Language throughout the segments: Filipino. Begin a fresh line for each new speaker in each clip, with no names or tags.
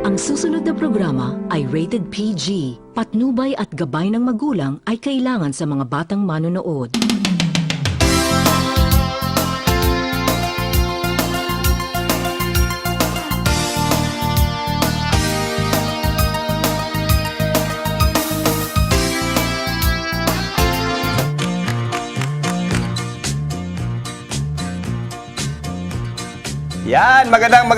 Ang susunod na programa ay rated PG. Patnubay at gabay ng magulang ay kailangan sa mga batang manonood.
Yan, magandang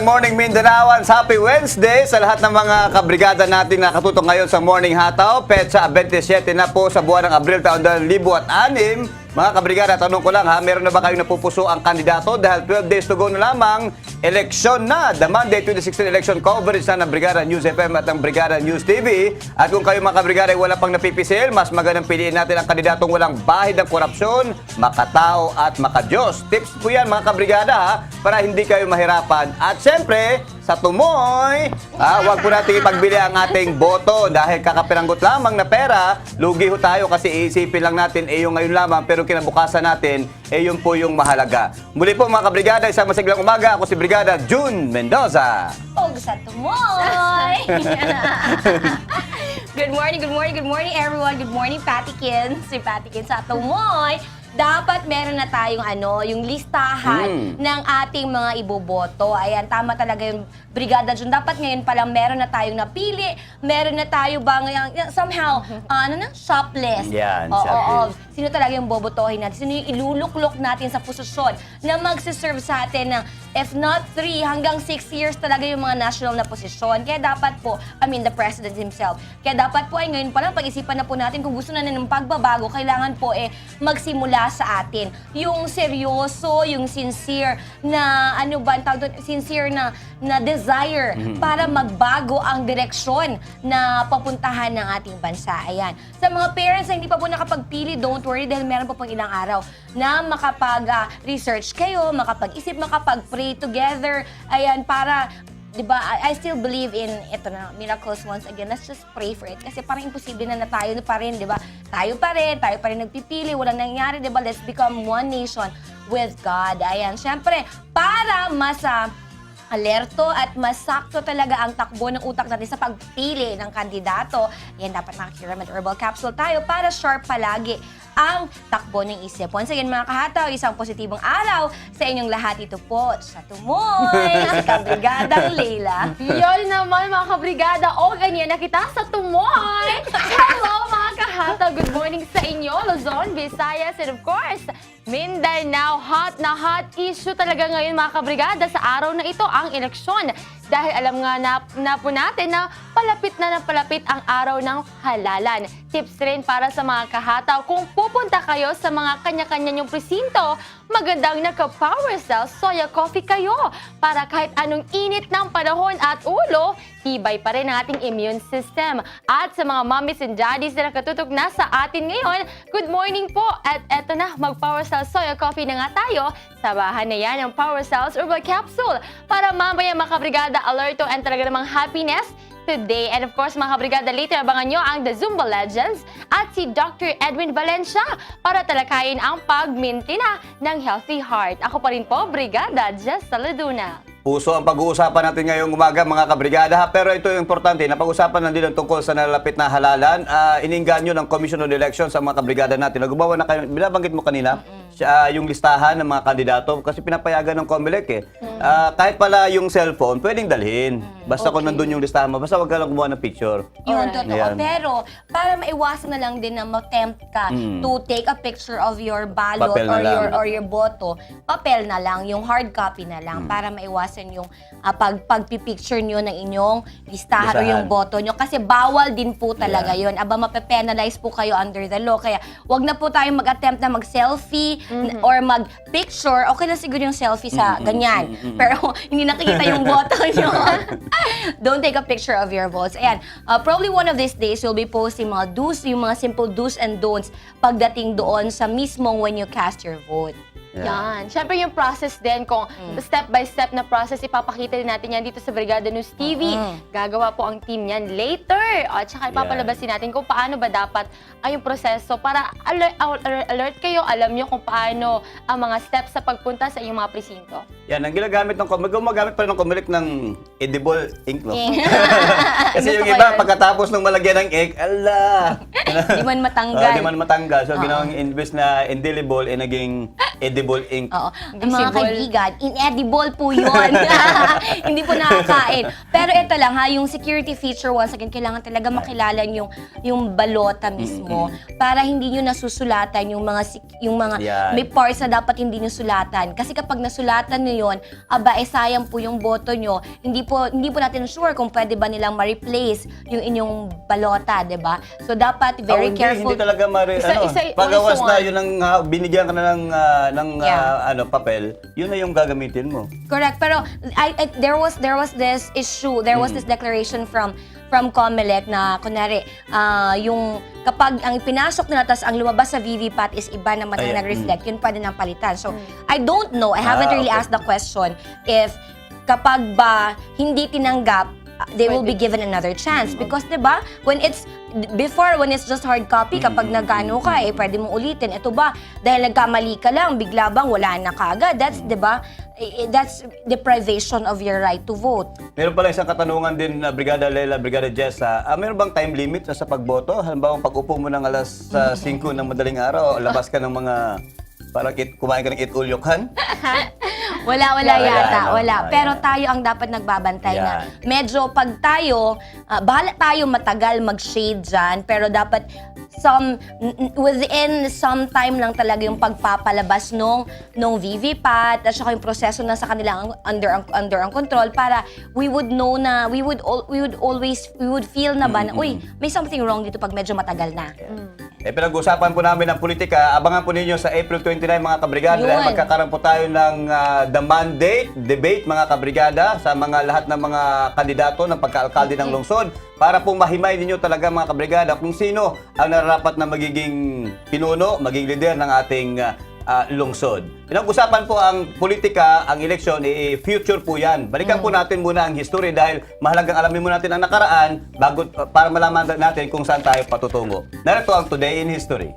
morning Mindanaoans. Happy Wednesday sa lahat ng mga kabrigada natin na katutok ngayon sa Morning Hataw. Petsa 27 na po sa buwan ng Abril taon 2006. Mga kabrigada, tanong ko lang ha, meron na ba kayong napupuso ang kandidato? Dahil 12 days to go na lamang, eleksyon na. The Monday 2016 election coverage na ng Brigada News FM at ng Brigada News TV. At kung kayo mga kabrigada ay wala pang napipisil, mas magandang piliin natin ang kandidatong walang bahid ng korupsyon, makatao at makadiyos. Tips po yan mga kabrigada ha, para hindi kayo mahirapan. At syempre, sa tumoy, huwag po natin ipagbili ang ating boto dahil kakapiranggot lamang na pera, lugi ho tayo kasi iisipin lang natin yung ngayon lamang pero kinabukasan natin, yun po yung mahalaga. Muli po mga kabrigada, isang masiglang umaga, ako si Brigada June Mendoza.
Og sa tumoy! Good morning everyone. Good morning, Patikins. Si Patikins sa tumoy. Dapat meron na tayong yung listahan ng ating mga iboboto. Ayan, tama talaga yung Brigada June. Dapat ngayon pa lang meron na tayong napili. Meron na tayo ba ngayon, somehow, shop list.
Yan,
Oo. Sino talaga yung bobotohin natin? Sino yung iluluklok natin sa posisyon na magsiserve sa atin ng if not 3 hanggang 6 years talaga yung mga national na posisyon. Kaya dapat po, the President himself. Kaya dapat po ay ngayon pa lang pag-isipan na po natin kung gusto na ng pagbabago, kailangan po magsimula sa atin. Yung seryoso, yung sincere na, sincere na desire para magbago ang direksyon na papuntahan ng ating bansa. Ayan. Sa mga parents na hindi pa po nakapagpili, don't worry dahil meron pa pong ilang araw na makapag-research kayo, makapag-isip, makapag-pray together. Ayan, para diba, I still believe in miracles once again. Let's just pray for it. Kasi parang imposible na tayo pa rin, diba? Tayo pa rin nagpipili, walang nangyari, diba? Let's become one nation with God. Ayan, syempre, para mas alerto at masakto talaga ang takbo ng utak natin sa pagpili ng kandidato, yan dapat naka-Curamed Herbal Capsule tayo para sharp palagi ang takbo ng isip. Once again mga kahataw, isang positibong araw sa inyong lahat. Ito po sa Tumoy, si Kabrigadang Leila.
Yun naman mga kabrigada, o ganyan na kita sa Tumoy! Hello mga kahataw, good morning sa inyo, Luzon, Visayas, and of course, Mindanao. Hot na hot issue talaga ngayon mga kabrigada sa araw na ito ang eleksyon. Dahil alam nga na po natin na palapit ang araw ng halalan. Tips rin para sa mga kahataw, kung pupunta kayo sa mga kanya-kanya nyong presinto, magandang naka-Power Cell Soya Coffee kayo para kahit anong init ng panahon at ulo, tibay pa rin ang ating immune system. At sa mga mommies and daddies na nakatutok na sa atin ngayon, good morning po! At eto na, mag-Power Cell Soya Coffee na nga tayo. Sabahan na yan ang Power Cells Herbal Capsule para mamaya makabrigada alerto and talaga namang happiness today. And of course, mga kabrigada, later abangan nyo ang The Zumba Legends at si Dr. Edwin Valencia para talakayin ang pagmintina ng healthy heart. Ako pa rin po, Brigada Jess Saladuna.
Puso ang pag-uusapan natin ngayong umaga mga kabrigada ha. Pero ito yung importante, napag-usapan na din ang tungkol sa nalalapit na halalan. Ininganyo ng Commission on Elections sa mga kabrigada natin. Nagbawa na kayo, binabanggit mo kanina, yung listahan ng mga kandidato kasi pinapayagan ng COMELEC kahit pala yung cellphone, pwedeng dalhin. Basta kung nandun yung listahan mo, basta wag ka lang kumuha ng picture.
Yun, totoo.
Ayan.
Pero, para maiwasan na lang din na ma-tempt ka to take a picture of your ballot
Papel na lang.
or your boto, papel na lang, yung hard copy na lang, para maiwasan yung pagpipicture nyo ng inyong listahan o yung boto nyo. Kasi bawal din po talaga yun. Aba, mape-penalize po kayo under the law. Kaya, wag na po tayong mag-attempt na mag-selfie or mag-picture. Okay na siguro yung selfie sa ganyan. Pero, hindi nakikita yung boto nyo. Don't take a picture of your votes. Ayan, probably one of these days, we'll be posting mga do's, yung mga simple do's and don'ts pagdating doon sa mismong when you cast your vote.
Yan. Siyempre yung process din, kung step by step na process, ipapakita din natin yan dito sa Brigada News TV. Gagawa po ang team yan later. At saka ipapalabasin natin kung paano ba dapat ay yung proseso para alert kayo, alam nyo kung paano ang mga steps sa pagpunta sa inyong mga presinto.
Yan, ang ginagamit ng gumagamit pa rin ng Comelec ng edible ink, no? Kasi yung
Gusto ko
iba,
yun.
pagkatapos ng malagyan ng ink, ala!
Di man matanggal.
Di man matanggal. So, ginawang imbes na indelible, naging edible ink.
Oo. Ang mga
Visible.
kaibigan, inedible po yun. Hindi po nakakain. Pero ito lang ha, yung security feature, once again, kailangan talaga makilala yung balota mismo para hindi nyo nasusulatan yung mga
Yan.
may parts na dapat hindi nyo sulatan. Kasi kapag nasulatan nyo yun, aba, sayang po yung boto nyo. Hindi po natin sure kung pwede ba nilang ma-replace yung inyong balota, di ba? So, dapat very careful.
Hindi talaga pagawas na yun ang binigyan ka na ng papel, yun na yung gagamitin mo.
Correct, pero there was this issue, there was this declaration from COMELEC na kunwari yung kapag ang pinasok nila tas ang lumabas sa VVPAT is iba naman ang nag-reflect, yun pa din ang palitan. So, I don't know, I haven't really
okay.
asked the question if kapag ba hindi tinanggap, they will be given another chance. Because, di ba, when it's just hard copy, kapag nag-ano ka, pwede mong ulitin. Ito ba, dahil nagkamali ka lang, bigla bang wala na kagad? That's, di ba, that's deprivation of your right to vote.
Meron pala isang katanungan din na Brigada Lela, Brigada Jessa. Meron bang time limit sa pagboto? Halimbawa, pag upo mo ng alas 5 ng madaling araw, labas ka ng mga parang kumain ka ng itulyokhan?
Wala
Wala,
yata,
no?
wala.
Ayan.
Pero tayo ang dapat nagbabantay na
Yan.
medyo pag tayo, bahala tayo matagal mag-shade dyan, pero dapat within some time lang talaga yung pagpapalabas nung VVPAT at saka yung proseso na sa kanila under ang control para we would know na we would feel na ba na, uy, may something wrong dito pag medyo matagal na.
Pinag-usapan po namin ng politika. Abangan po ninyo sa April 29, mga kabrigada.
Yun.
Dahil magkakaroon po tayo ng the mandate debate, mga kabrigada, sa mga lahat ng mga kandidato ng pagkaalkalde ng lungsod para po mahimay ninyo talaga, mga kabrigada, kung sino ang nararapat na magiging pinuno, magiging leader ng ating lungsod. Pinag-usapan po ang politika, ang eleksyon, future po yan. Balikan po natin muna ang history dahil mahalagang alamin muna natin ang nakaraan bago, para malaman natin kung saan tayo patutungo. Narito ang Today in History.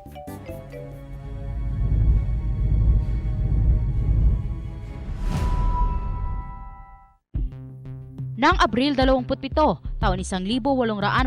Nang Abril 27, taon 1887,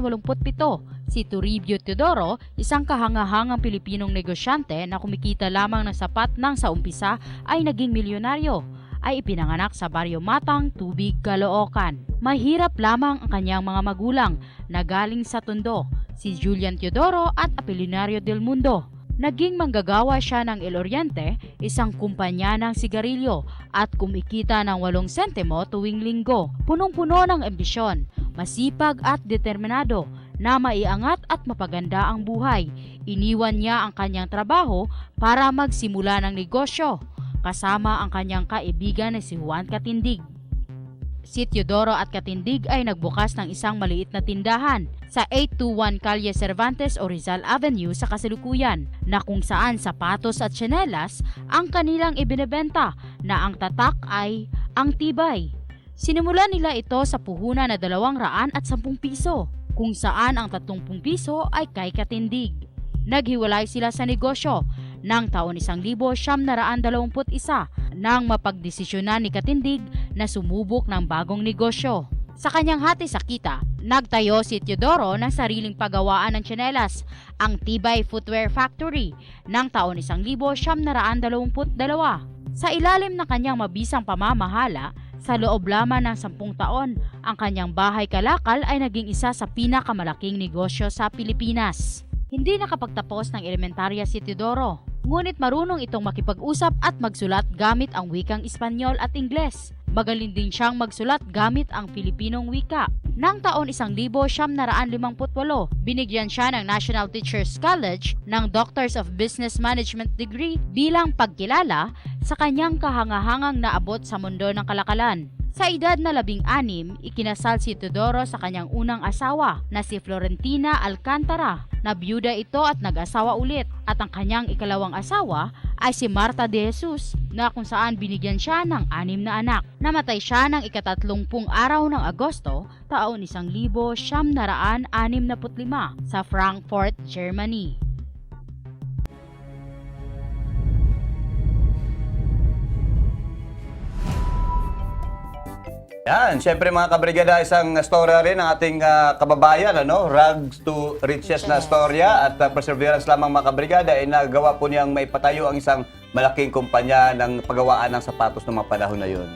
si Toribio Teodoro, isang kahangahangang Pilipinong negosyante na kumikita lamang ng sapat nang sa umpisa ay naging milyonaryo, ay ipinanganak sa Baryo Matang, Tubig, Caloocan. Mahirap lamang ang kanyang mga magulang na galing sa Tondo, si Julian Teodoro at Apolinario del Mundo. Naging manggagawa siya ng El Oriente, isang kumpanya ng sigarilyo, at kumikita ng 8 sentimo tuwing linggo. Punong-puno ng ambisyon, masipag at determinado na maiangat at mapaganda ang buhay. Iniwan niya ang kanyang trabaho para magsimula ng negosyo, kasama ang kanyang kaibigan na si Juan Catindig. Si Teodoro at Catindig ay nagbukas ng isang maliit na tindahan sa 821 Calle Cervantes o Rizal Avenue sa kasalukuyan, na kung saan sapatos at tsinelas ang kanilang ibinebenta na ang tatak ay ang tibay. Sinimulan nila ito sa puhunan na 210 piso, kung saan ang 30 piso ay kay Catindig. Naghiwalay sila sa negosyo ng taon 1921 nang mapagdesisyonan ni Catindig na sumubok ng bagong negosyo. Sa kanyang hati sa kita, nagtayo si Teodoro ng sariling pagawaan ng tsinelas, ang Tibay Footwear Factory, ng taon 1922. Sa ilalim ng kanyang mabisang pamamahala, sa loob lamang ng 10 taon, ang kanyang bahay kalakal ay naging isa sa pinakamalaking negosyo sa Pilipinas. Hindi nakapagtapos ng elementarya si Teodoro, ngunit marunong itong makipag-usap at magsulat gamit ang wikang Espanyol at Ingles. Magaling din siyang magsulat gamit ang Pilipinong wika. Nang taon 1958, binigyan siya ng National Teachers College ng Doctors of Business Management degree bilang pagkilala sa kanyang kahangahangang naabot sa mundo ng kalakalan. Sa edad na 16, ikinasal si Teodoro sa kanyang unang asawa na si Florentina Alcantara. Nabiyuda ito at nag-asawa ulit, at ang kanyang ikalawang asawa ay si Marta de Jesus na kung saan binigyan siya ng 6 na anak. Namatay siya ng ika-30 araw ng Agosto taon 1965 sa Frankfurt, Germany.
Yan, syempre mga kabrigada, isang storya rin ng ating kababayan, ano? Rags to riches na storya at perseverance lamang mga kabrigada ay nagawa po niyang maipatayo ang isang malaking kumpanya ng paggawaan ng sapatos ng mga panahon na yun.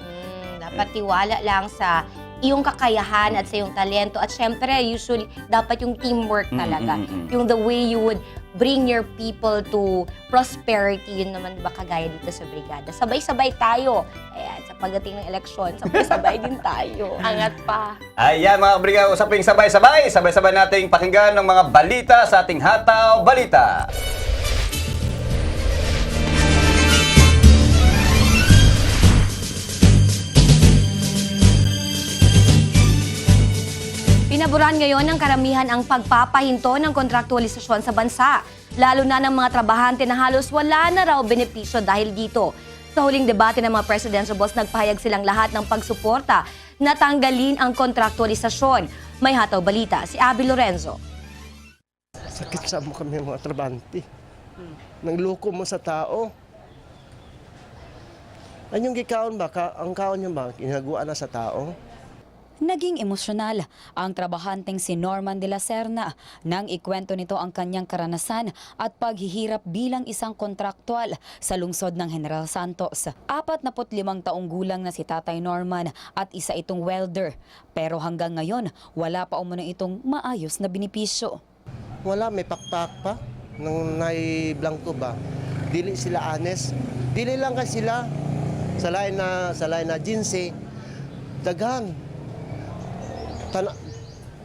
Dapat tiwala lang sa iyong kakayahan at sa iyong talento. At syempre, usually, dapat yung teamwork talaga. Yung the way you would bring your people to prosperity, yun naman ba kagaya dito sa brigada. Sabay-sabay tayo. Ayan, sa pagdating ng eleksyon, sabay-sabay din tayo.
Angat pa.
Ayan mga kabrigada, usaping sabay-sabay. Sabay-sabay nating pakinggan ng mga balita sa ating Hataw Balita.
Pinaburan ngayon ng karamihan ang pagpapahinto ng kontraktualisasyon sa bansa, lalo na ng mga trabahante na halos wala na raw benepisyo dahil dito. Sa huling debate ng mga presidential boss, nagpahayag silang lahat ng pagsuporta na tanggalin ang kontraktualisasyon. May Hataw Balita, si Abby Lorenzo.
Sakit sa mo kami mga trabante. Nangloko mo sa tao. Anyong gikaon ba? Ang kaon niyo ba? Ginagawa na sa tao?
Naging emosyonal ang trabahanteng si Norman de la Serna nang ikwento nito ang kanyang karanasan at paghihirap bilang isang kontraktual sa lungsod ng General Santos. 45 taong gulang na si Tatay Norman at isa itong welder. Pero hanggang ngayon, wala pa umano itong maayos na benepisyo.
Wala, may pakpak pa. Nang nai-blanco ba? Dili sila honest. Dili lang ka sila. Salay na jinsi. Daghan.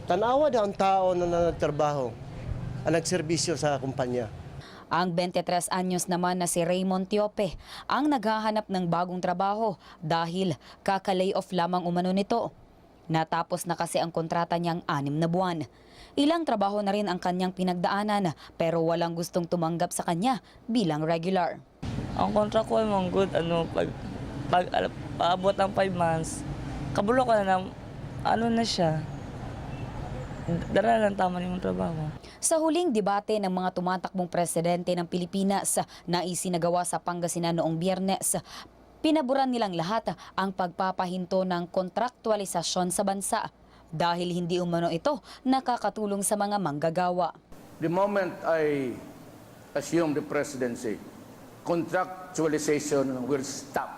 Tanawa daw ang tao na nagtrabaho, ang nagserbisyo sa kumpanya.
Ang 23 anyos naman na si Raymond Tiope ang naghahanap ng bagong trabaho dahil kaka-lay off lamang umano nito. Natapos na kasi ang kontrata niyang 6 na buwan. Ilang trabaho na rin ang kanyang pinagdaanan pero walang gustong tumanggap sa kanya bilang regular.
Ang contract ko ay mga good, pag paabot ng 5 months, kabulo ko na na siya. Dara lang tama yung trabaho.
Sa huling debate ng mga tumatakbong presidente ng Pilipinas na isinagawa sa Pangasinan noong Biyernes, pinaburan nilang lahat ang pagpapahinto ng kontraktualisasyon sa bansa dahil hindi umano ito nakakatulong sa mga manggagawa.
The moment I assume the presidency, contractualization will stop.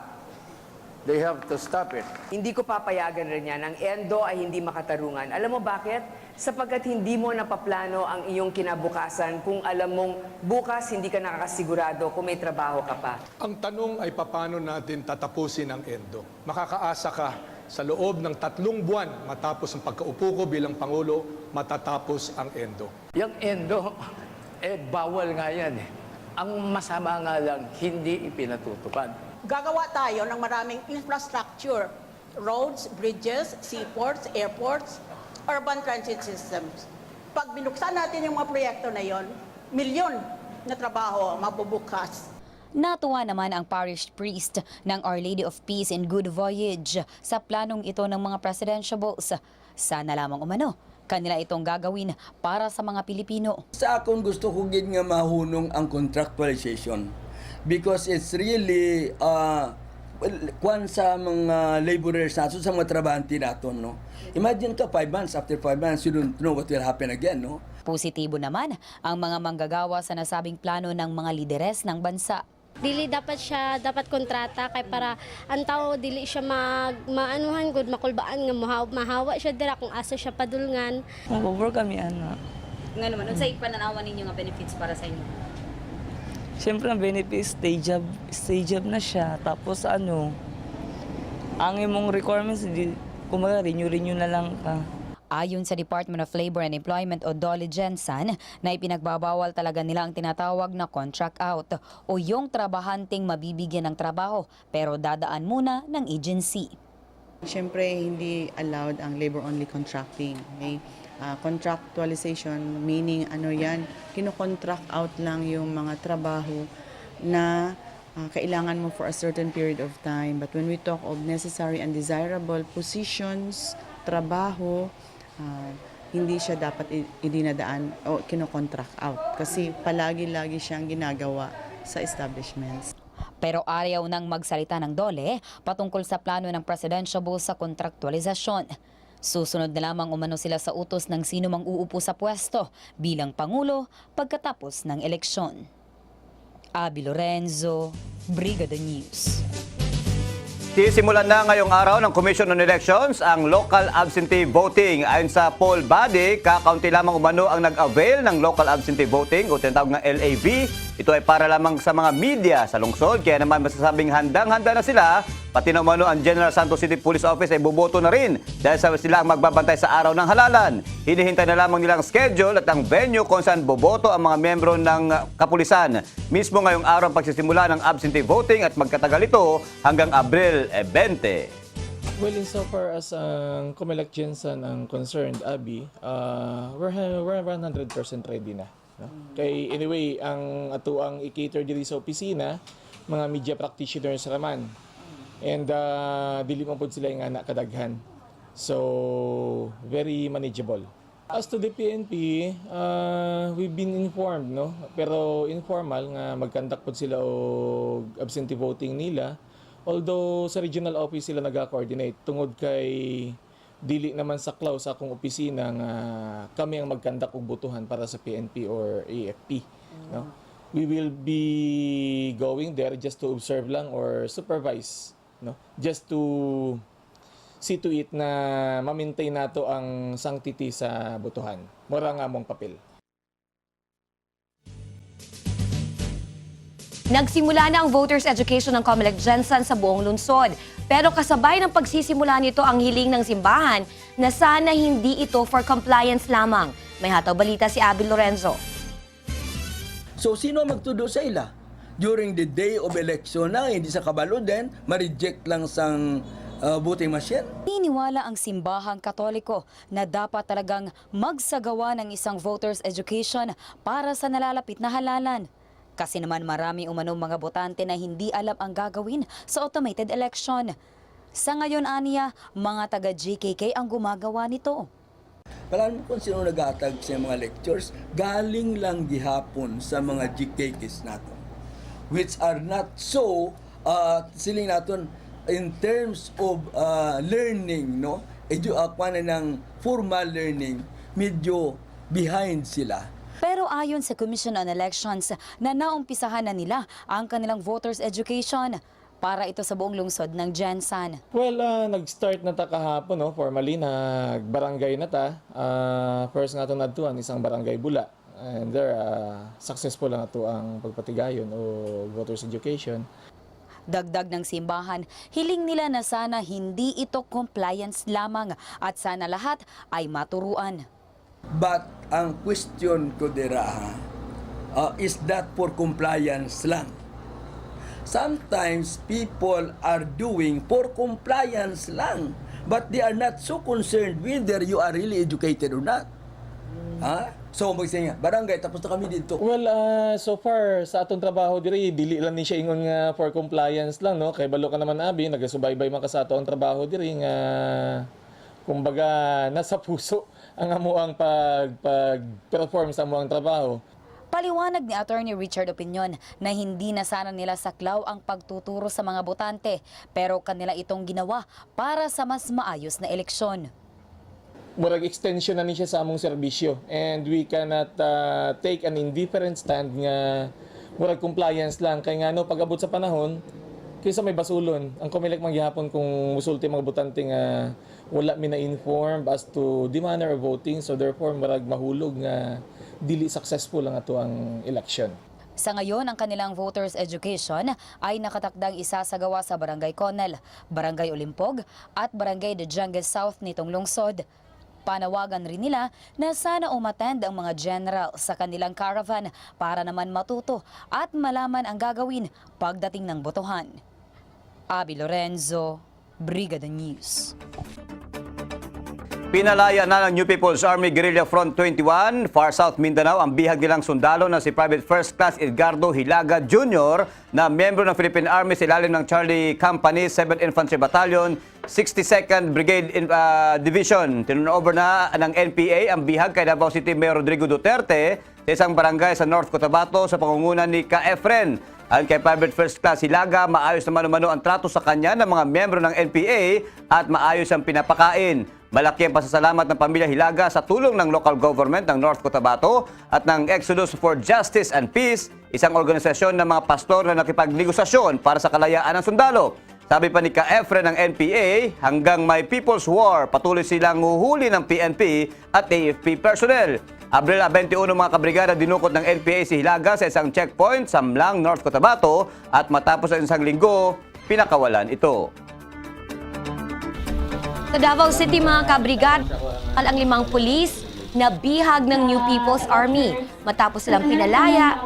They have to stop it.
Hindi ko papayagan rin yan. Ang ENDO ay hindi makatarungan. Alam mo bakit? Sapagkat hindi mo napaplano ang iyong kinabukasan kung alam mong bukas hindi ka nakakasigurado kung may trabaho ka pa.
Ang tanong ay paano natin tatapusin ang ENDO. Makakaasa ka sa loob ng 3 buwan matapos ang pagkaupo ko bilang Pangulo, matatapos ang ENDO.
Yung ENDO, bawal nga yan. Ang masama nga lang, hindi ipinatutupad.
Gagawa tayo ng maraming infrastructure, roads, bridges, seaports, airports, urban transit systems. Pag binuksan natin yung mga proyekto na yon, milyon na trabaho mabubukas.
Natuwa naman ang parish priest ng Our Lady of Peace and Good Voyage sa planong ito ng mga presidentiables. Sana lamang umano, kanila itong gagawin para sa mga Pilipino.
Sa akong gusto ko gid nga mahunong ang contractualization because it's really kwan sa mga laborers nato, sa mga trabahante nato, no? Imagine ka 5 months, after 5 months, you don't know what will happen again, no?
Positibo naman ang mga manggagawa sa nasabing plano ng mga lideres ng bansa.
Dili dapat kontrata kay para ang tao dili siya maanuhan gud makulbaan nga mahawa siya dira kung asa siya padulngan.
Mag-work kami ana.
Nga naman, unsay pananawan ninyo nga benefits para sa inyo?
Siyempre ang benefits, stay job na siya. Tapos ang imong requirements, kumaga renew na lang ka.
Ayon sa Department of Labor and Employment o DOLE Jensen, na ipinagbabawal talaga nila ang tinatawag na contract out o yung trabahanteng mabibigyan ng trabaho pero dadaan muna ng agency.
Siyempre, hindi allowed ang labor-only contracting. Okay? Contractualization, meaning kino-contract out lang yung mga trabaho na kailangan mo for a certain period of time. But when we talk of necessary and desirable positions, trabaho, hindi siya dapat idinadaan o kinocontract out kasi palagi-lagi siyang ginagawa sa establishments.
Pero ayaw nang magsalita ng DOLE patungkol sa plano ng Presidential Bull sa kontraktualisasyon. Susunod na lamang umano sila sa utos ng sino mang uupo sa pwesto bilang Pangulo pagkatapos ng eleksyon. Abby Lorenzo, Brigada News.
Sisimulan na ngayong araw ng Commission on Elections ang local absentee voting. Ayon sa poll body, kakaunti lamang umano ang nag-avail ng local absentee voting o tinatawag na LAV. Ito ay para lamang sa mga media sa lungsod. Kaya naman masasabing handang-handa na sila. Pati na umano ang General Santos City Police Office ay boboto na rin dahil sila ang magbabantay sa araw ng halalan. Hinihintay na lamang nilang schedule at ang venue kung saan boboto ang mga membro ng kapulisan. Mismo ngayong araw ang pagsisimula ng absentee voting at magkatagal ito hanggang Abril 20.
Well, insofar as ang Comelec Jensen ang concerned, Abby, we're 100% ready na. No? Kay anyway, ang atuang i-cater diri sa opisina, mga media practitioners raman. And dili man pud sila nga anak kadaghan. So, very manageable. As to the PNP, we've been informed, no? Pero informal nga mag-conduct pud sila og absentee voting nila. Although sa regional office sila nag-coordinate tungod kay dili naman sa clause sa akong opisina nga kami ang mag-conduct og botohan para sa PNP or AFP, no? We will be going there just to observe lang or supervise, no? Just to see to it na ma-maintain nato ang sanctity sa botohan. Mura nga mong papel.
Nagsimula na ang voters education ng Comelec Jensen sa buong lungsod. Pero kasabay ng pagsisimula nito ang hiling ng simbahan na sana hindi ito for compliance lamang. May hataw balita si Abby Lorenzo.
So sino magtudo sa ila? During the day of election na hindi sa kabalo din, ma-reject lang sang voting machine.
Niniwala ang simbahang Katoliko na dapat talagang magsagawa ng isang voters education para sa nalalapit na halalan. Kasi naman marami umanong mga botante na hindi alam ang gagawin sa automated election. Sa ngayon, aniya, mga taga-GKK ang gumagawa nito.
Palaan mo kung sino nag-atag sa mga lectures, galing lang gihapon sa mga GKKs natin. Which are not so, siling natin, in terms of learning, no? Kuha na ng formal learning, medyo behind sila.
Pero ayon sa Commission on Elections na naumpisahan na nila ang kanilang voters education para ito sa buong lungsod ng Jensen.
Well, nag-start na ta kahapon, no? Formally, nag-barangay na ta. First nga ito nadtuan, isang barangay Bula. And there, successful lang ito ang pagpatigayon o voters education.
Dagdag ng simbahan, hiling nila na sana hindi ito compliance lamang at sana lahat ay maturuan.
But ang question ko dira, is that for compliance lang? Sometimes people are doing for compliance lang, but they are not so concerned whether you are really educated or not. So magsinga, barangay tapos na kami dito.
Well, so far sa atong trabaho dili lang ni siya ingon nga for compliance lang, no? Kay balo ka naman, Abi, nagasubaybay man ka sa atong trabaho diri nga kumbaga nasa puso ang amuang pag-perform sa amuang trabaho.
Paliwanag ni Attorney Richard Opinion na hindi na sana nila saklaw ang pagtuturo sa mga botante, pero kanila itong ginawa para sa mas maayos na eleksyon.
Murag extension na ni siya sa among serbisyo, and we cannot take an indifferent stand nga murag compliance lang. Kaya nga no, pag-abot sa panahon, kaysa may basulon, ang Comelec manggihapon kung musulti mga botante nga wala mi na-inform as to the manner of voting, so therefore marag mahulog nga dili successful ang ato ang election.
Sa ngayon, ang kanilang voters education ay nakatakdang isasagawa sa Barangay Conel, Barangay Olimpog at Barangay Djangues South nitong lungsod. Panawagan rin nila na sana umattend ang mga general sa kanilang caravan para naman matuto at malaman ang gagawin pagdating ng botohan. Abby Lorenzo, Brigada News.
Pinalaya na ng New People's Army Guerrilla Front 21, Far South Mindanao, ang bihag nilang sundalo na si Private First Class Edgardo Hilaga Jr. na miyembro ng Philippine Army sa ilalim ng Charlie Company 7th Infantry Battalion, 62nd Brigade Division. Turnover na ng NPA ang bihag kay Davao City Mayor Rodrigo Duterte sa isang barangay sa North Cotabato sa pangunguna ni Ka Efren. Ayon kay Private First Class Hilaga, maayos naman umano ang trato sa kanya ng mga miyembro ng NPA at maayos ang pinapakain. Malaki ang pasasalamat ng pamilya Hilaga sa tulong ng local government ng North Cotabato at ng Exodus for Justice and Peace, isang organisasyon ng mga pastor na nakipagnegosasyon para sa kalayaan ng sundalo. Sabi pa ni Ka Efren ng NPA, hanggang may People's War, patuloy silang huhuli ng PNP at AFP personnel. Abril 21 mga kabrigada dinukot ng NPA si Hilaga sa isang checkpoint sa Mlang, North Cotabato at matapos ang isang linggo, pinakawalan ito.
Sa Davao City mga kabrigada, ang 5 pulis na bihag ng New People's Army matapos silang pinalaya.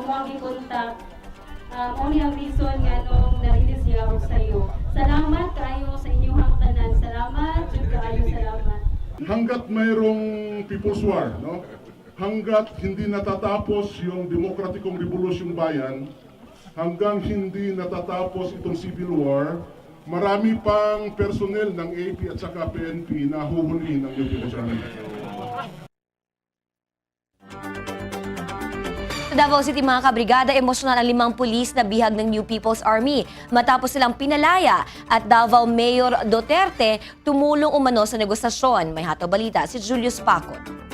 Ang reason nga nung na-release siya ako sa iyo. Salamat kayo sa inyong hangtanan. Salamat, jud kayo, salamat.
Hanggat mayroong People's War, no? Hanggat hindi natatapos yung demokratikong revolusyong bayan, hanggang hindi natatapos itong civil war, marami pang personnel ng AP at saka PNP na huhulihin ng New People's Army.
Sa Davao City mga kabrigada, emosyonal ang 5 pulis na bihag ng New People's Army matapos silang pinalaya at Davao Mayor Duterte tumulong umano sa negosasyon. May hataw balita si Julius Pacot.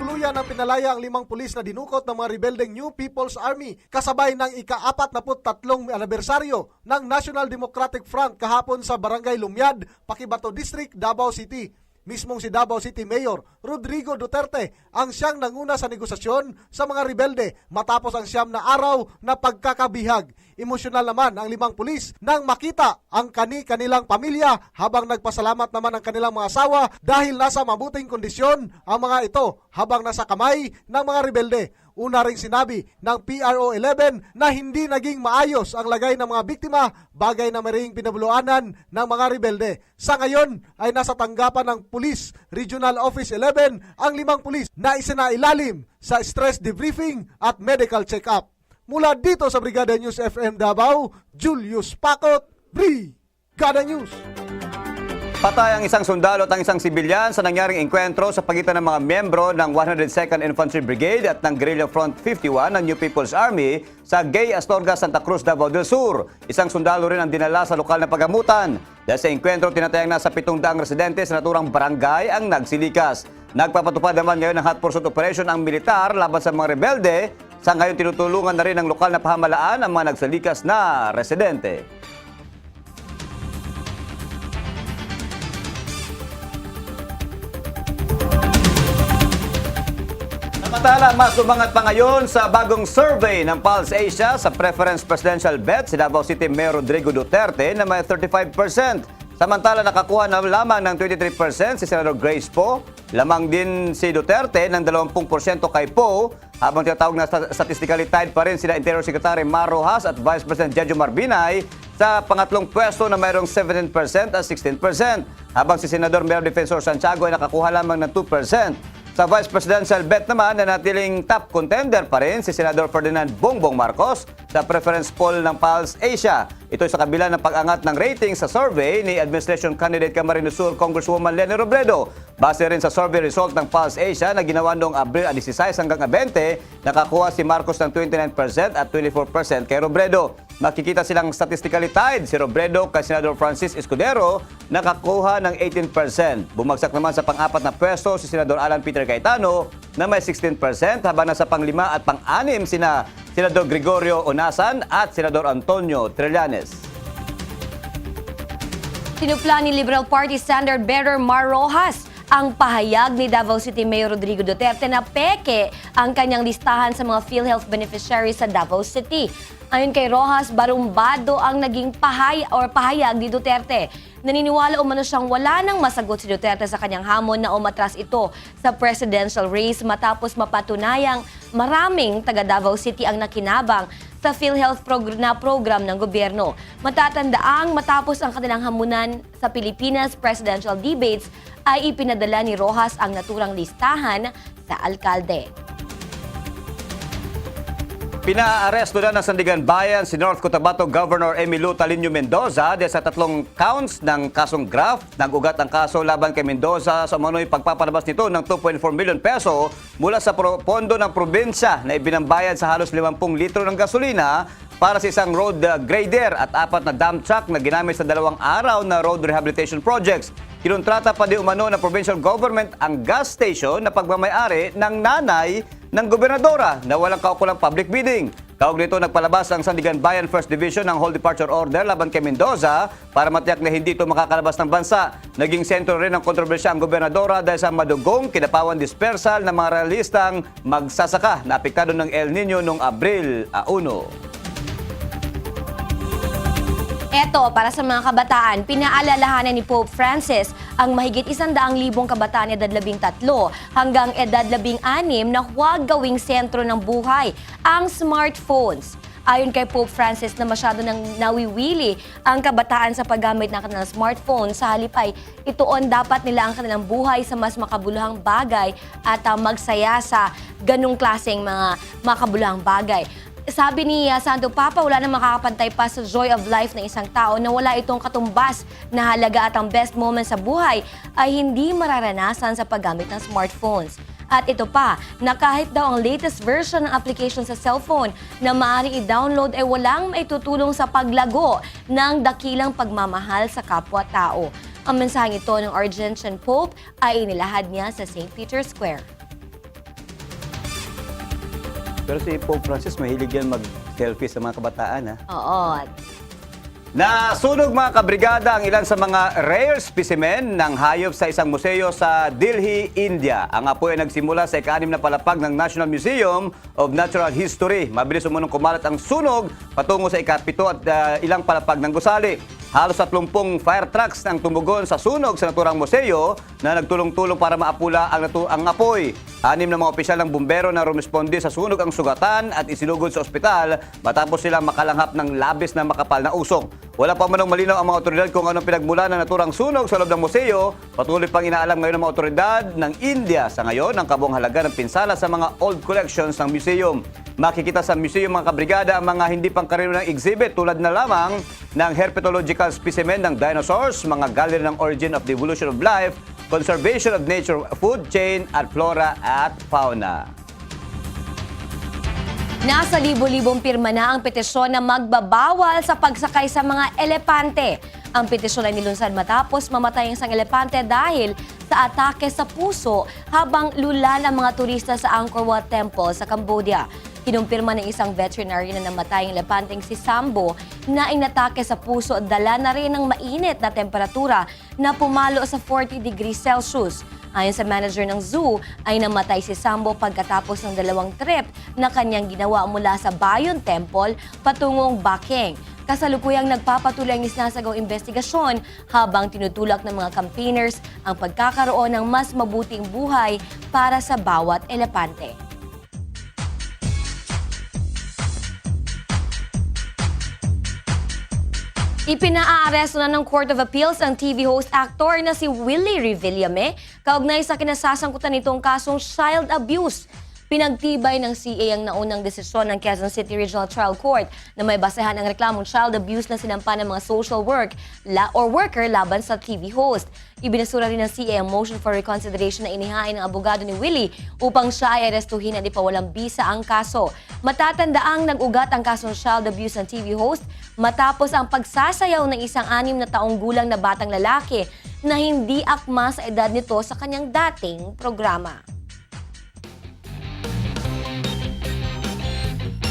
Tuluyan ang pinalaya ang 5 pulis na dinukot ng mga rebeldeng New People's Army kasabay ng ika-43 anibersaryo ng National Democratic Front kahapon sa Barangay Lumyad, Paquibato District, Davao City. Mismong si Davao City Mayor Rodrigo Duterte ang siyang nanguna sa negosasyon sa mga rebelde matapos ang 9 na araw na pagkakabihag. Emosyonal naman ang 5 pulis nang makita ang kanilang pamilya habang nagpasalamat naman ang kanilang mga asawa dahil nasa mabuting kondisyon ang mga ito habang nasa kamay ng mga rebelde. Una ring sinabi ng PRO 11 na hindi naging maayos ang lagay ng mga biktima, bagay na maring pinabuluanan ng mga rebelde. Sa ngayon ay nasa tanggapan ng Police Regional Office 11 ang 5 pulis na isinailalim sa stress debriefing at medical check-up. Mula dito sa Brigada News FM Davao, Julius Pacot, Brigada News.
Patay ang isang sundalo at ang isang sibilyan sa nangyaring engkwentro sa pagitan ng mga miyembro ng 102nd Infantry Brigade at ng Guerrilla Front 51 ng New People's Army sa Gay Astorga, Santa Cruz, Davao del Sur. Isang sundalo rin ang dinala sa lokal na pagamutan. Dahil sa engkwentro, tinatayang nasa 700 residente sa naturang barangay ang nagsilikas. Nagpapatupad naman ngayon ng hot pursuit operation ang militar laban sa mga rebelde. Sa ngayon, tinutulungan na rin ng lokal na pamahalaan ang mga nagsalikas na residente. Samantala, mas umangat pa ngayon sa bagong survey ng Pulse Asia sa preference presidential bet si Davao City Mayor Rodrigo Duterte na may 35%. Samantala, nakakuha na lamang ng 23% si Senador Grace Poe. Lamang din si Duterte ng 20% kay Poe, habang tinatawag na statistically tied pa rin sila Interior Secretary Mar Rojas at Vice President Jejo Marbinay sa pangatlong pwesto na mayroong 17% at 16%, habang si Senador Mayor Defensor Santiago ay nakakuha lamang ng 2%. Sa Vice Presidential bet naman, na natiling top contender pa rin si Senador Ferdinand Bongbong Marcos sa preference poll ng Pulse Asia. Ito sa kabila ng pag-angat ng rating sa survey ni Administration Candidate Camarines Sur Congresswoman Leni Robredo. Base rin sa survey result ng Pulse Asia na ginawa noong Abril 16 hanggang 20, nakakuha si Marcos ng 29% at 24% kay Robredo. Makikita silang statistically tied si Robredo kay Senador Francis Escudero, nakakuha ng 18%. Bumagsak naman sa pang-4 na pwesto si Senador Alan Peter Cayetano na may 16%, habang nasa pang-5 at pang-6 sina Senador Gregorio Onasan at Senador Antonio Trillanes.
Tinupla ni Liberal Party Standard Bearer Mar Rojas ang pahayag ni Davao City Mayor Rodrigo Duterte na peke ang kanyang listahan sa mga PhilHealth beneficiaries sa Davao City. Ayon kay Rojas, barumbado ang naging pahayag ni Duterte. Naniniwala umano siyang wala nang masagot si Duterte sa kanyang hamon na umatras ito sa presidential race matapos mapatunayang maraming taga Davao City ang nakinabang sa PhilHealth program ng gobyerno. Matatandaang matapos ang kanilang hamunan sa Pilipinas presidential debates ay ipinadala ni Rojas ang naturang listahan sa alkalde.
Pinaaresto na ng Sandigan Bayan si North Cotabato Governor Emilio Talinio Mendoza dahil sa 3 counts ng kasong graft. Nag-ugat ang kaso laban kay Mendoza sa umano'y pagpapalabas nito ng 2.4 million peso mula sa pondo ng probinsya na ibinambayad sa halos 50 litro ng gasolina para sa isang road grader at 4 na dump truck na ginamit sa 2 araw na road rehabilitation projects. Kinontrata pa di umano ng provincial government ang gas station na pagmamayari ng nanay ng gobernadora na walang kaukulang public bidding. Kaugnay nito, nagpalabas ang Sandigan Bayan 1st Division ng whole departure order laban kay Mendoza para matiyak na hindi ito makakalabas ng bansa. Naging sentro rin ng kontrobersya ang gobernadora dahil sa madugong kinapawan dispersal ng mga realistang magsasaka na apektado ng El Nino noong Abril 1.
Eto, para sa mga kabataan, pinaalalahanan ni Pope Francis ang mahigit 100,000 kabataan edad 13 hanggang edad 16 na huwag gawing sentro ng buhay ang smartphones. Ayon kay Pope Francis na masyado nang nawiwili ang kabataan sa paggamit ng kanilang smartphone, sa halip ay ituon dapat nila ang kanilang buhay sa mas makabuluhang bagay at magsaya sa ganung klaseng mga makabuluhang bagay. Sabi ni Santo Papa, wala na makakapantay pa sa joy of life ng isang tao na wala itong katumbas na halaga at ang best moment sa buhay ay hindi mararanasan sa paggamit ng smartphones. At ito pa, na kahit daw ang latest version ng application sa cellphone na maaaring i-download ay walang maitutulong sa paglago ng dakilang pagmamahal sa kapwa-tao. Ang mensaheng ito ng Argentine Pope ay inilahad niya sa St. Peter's Square.
Pero si Pope Francis, mahilig yan mag-selfie sa mga kabataan, ha?
Oo.
Nasunog mga kabrigada ang ilan sa mga rare specimen ng hayop sa isang museo sa Delhi, India. Ang apoy ay nagsimula sa ika-6 na palapag ng National Museum of Natural History. Mabilis umunong kumalat ang sunog patungo sa ika-7 at ilang palapag ng gusali. Halos 30 fire trucks ang tumugon sa sunog sa naturang museo na nagtulong-tulong para maapula ang apoy. 6 na mga opisyal ng bumbero na rumisponde sa sunog ang sugatan at isinugod sa ospital matapos silang makalanghap ng labis na makapal na usok. Wala pa manong malinaw ang mga otoridad kung anong pinagmula ng naturang sunog sa loob ng museo. Patuloy pang inaalam ngayon ng mga otoridad ng India sa ngayon ang kabuang halaga ng pinsala sa mga old collections ng museum. Makikita sa museum mga kabrigada ang mga hindi pangkaraniwang exhibit tulad na lamang ng herpetological specimen ng dinosaurs, mga gallery ng origin of the evolution of life, conservation of nature, food chain at flora at fauna.
Nasa libo-libong pirma na ang petisyon na magbabawal sa pagsakay sa mga elepante. Ang petisyon ay nilunsad matapos mamatay ang isang elepante dahil sa atake sa puso habang lula ng mga turista sa Angkor Wat Temple sa Cambodia. Kinumpirma ng isang veterinary na namatay ang elepanteng si Sambo na inatake sa puso at dala na rin ng mainit na temperatura na pumalo sa 40 degrees Celsius. Ayon sa manager ng zoo, ay namatay si Sambo pagkatapos ng 2 trip na kanyang ginawa mula sa Bayon Temple patungong Bakeng. Kasalukuyang nagpapatuloy ang isinasagawang investigasyon habang tinutulak ng mga campaigners ang pagkakaroon ng mas mabuting buhay para sa bawat elepante. Ipinaaresto na ng Court of Appeals ang TV host actor na si Willie Revillame kaugnay sa kinasasangkutan nitong kasong child abuse. Pinagtibay ng CA ang naunang desisyon ng Quezon City Regional Trial Court na may basehan ang reklamong child abuse na sinampa ng mga social worker laban sa TV host. Ibinasura rin ng CA ang motion for reconsideration na inihain ng abogado ni Willie upang siya ay arestuhin at ipawalang bisa ang kaso. Matatandaang nag-ugat ang kasong child abuse ng TV host matapos ang pagsasayaw ng isang 6 na taong gulang na batang lalaki na hindi akma sa edad nito sa kanyang dating programa.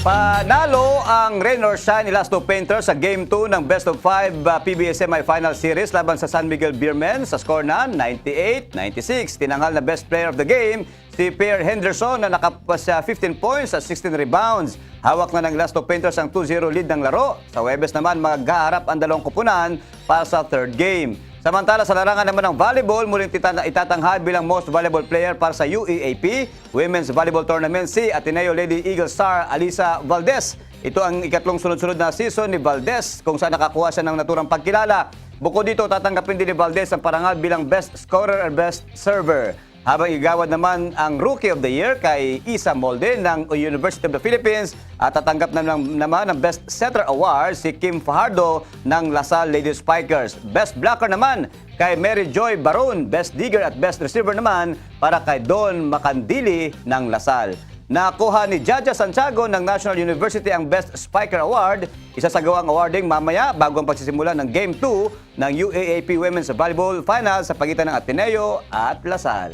Panalo ang rain or shine Elasto Painter sa Game 2 ng Best of 5 PBA Semi-Final Series laban sa San Miguel Beermen sa score na 98-96. Tinanghal na best player of the game si Pierre Henderson na nakapas 15 points at 16 rebounds. Hawak na ng Elasto Painters ang 2-0 lead ng laro. Sa Huwebes naman maghaharap ang 2 kupunan para sa third game. Samantala sa larangan naman ng volleyball, muling itatanghal bilang most valuable player para sa UEAP Women's Volleyball Tournament si Ateneo Lady Eagle star Alisa Valdez. Ito ang ikatlong sunod-sunod na season ni Valdez kung saan nakakuha siya ng naturang pagkilala. Bukod dito, tatanggapin din ni Valdez ang parangal bilang Best Scorer at Best Server. Habang igawad naman ang Rookie of the Year kay Isa Molde ng University of the Philippines at tatanggap naman ang Best Setter Award si Kim Fajardo ng Lasal Lady Spikers. Best Blocker naman kay Mary Joy Baron, Best Digger at Best Receiver naman para kay Don Macandili ng Lasal. Nakuha ni Jaja Santiago ng National University ang Best Spiker Award. Isasagawa ang awarding mamaya bago ang pagsisimula ng Game 2 ng UAAP Women's Volleyball Final sa pagitan ng Ateneo at Lasal.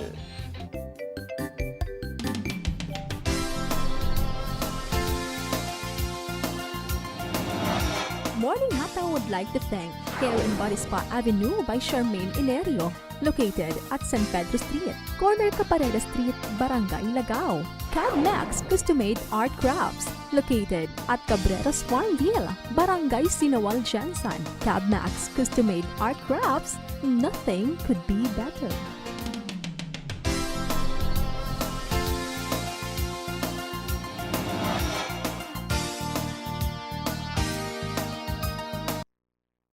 Morning Hataw would like to thank Hair and Body Spa Avenue by Charmaine Ilerio, located at San Pedro Street, corner Caparera Street, Barangay Lagao. Cad Max Custom-Made Art Crafts, located at Cabreros Farmville, Barangay Sinawal, Jansan. Cad Max Custom-Made Art Crafts, nothing could be better.